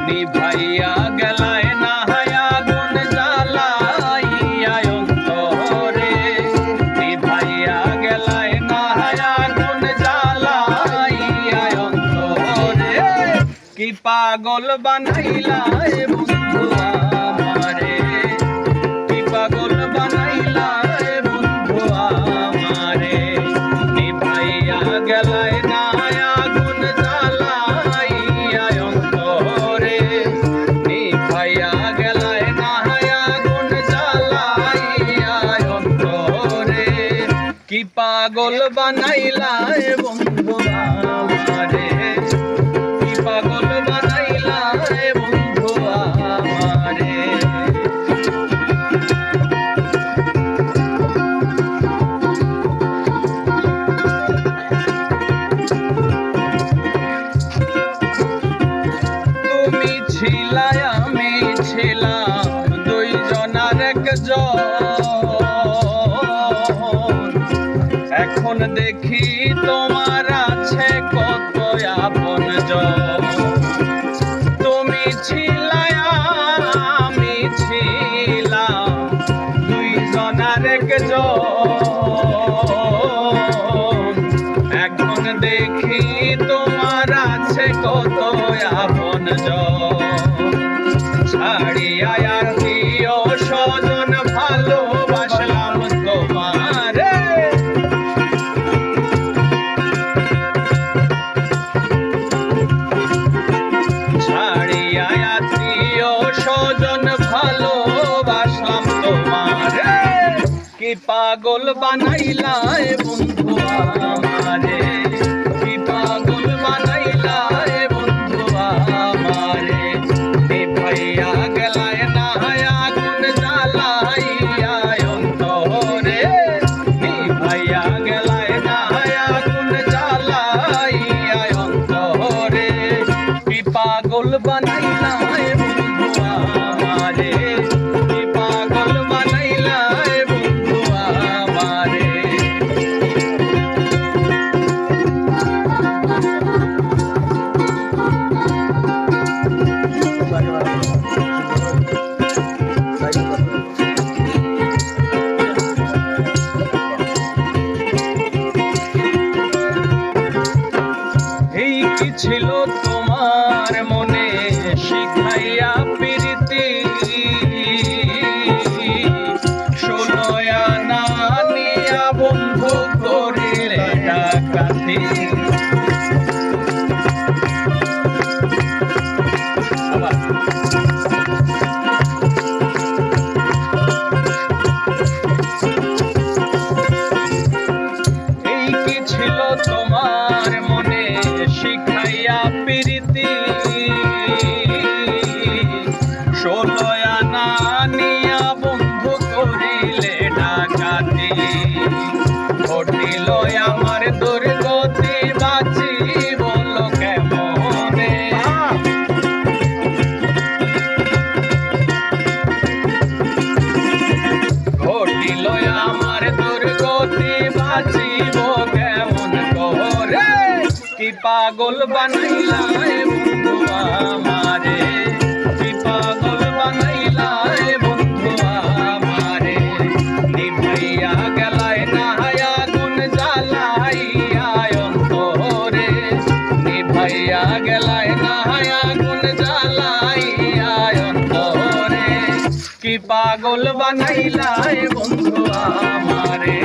নিভাইয়া গেলায় না আগুন জ্বালাইয়া অন্তরে, নিভাইয়া গেলায় না আগুন জ্বালাইয়া অন্তরে। কি পাগল বানাইলা বন্ধু আমারে, কি পাগল বানাইলা বন্ধু আমারে। নিভাইয়া গেলায় না আগুন জ্বালাইয়া অন্তরে, নিভাইয়া গেলায় না আগুন জ্বালাইয়া অন্তরে। কি পাগল বানাইলা বন্ধু আমারে, কি পাগল বানাইলা বন্ধু আমারে। তুমি ছিলাই আমি ছিলাম দুইজনার একজন, এখন দেখি তোমার আছে কত আপনজন। তুমি ছিলাই আমি ছিলাম দুইজনার একজন, এখন দেখি তোমার আছে কত আপনজন। ছাড়িয়া আত্মীয় স্বজন ভালোবাসলাম তোমারে, ছাড়িয়া আত্মীয় স্বজন ভালোবাসলাম তোমারে। কি পাগল বানাইলা বন্ধু আমারে, কি পাগল বানাইলা বন্ধু আমারে। নিভাইয়া গেলায় না আগুন জ্বালাইয়া অন্তরে, নিভাইয়া গেলায় না আগুন জ্বালাইয়া অন্তরে। কি পাগল বানাইলা বন্ধু আমারে, কি পাগল বানাইলা বন্ধু আমারে। এই কি ছিল তোমার মনে শিখাইয়া প্রীতি, ষোলয়া না নিয়া বন্ধু করিলে ডাকাতি। এই কি ছিল তোমার মনে শিখাইয়া প্রীতি, ষোলয়া না নিয়া বন্ধু করিলে ডাকাতি। ঘটিল আমার দুর্গতি বাঁচি বলো কেমনে, ঘটিল আমার দুর্গতি বাঁচিব কেমন করে। কি পাগল বানাইলা বন্ধু আমারে, কি পাগল বানাইলা বন্ধু আমারে। নিভাইয়া গেলায় না আগুন জ্বালাইয়া অন্তরে, নিভাইয়া গেলায় না আগুন জ্বালাইয়া অন্তরে। কি পাগল বানাইলা বন্ধু আমারে।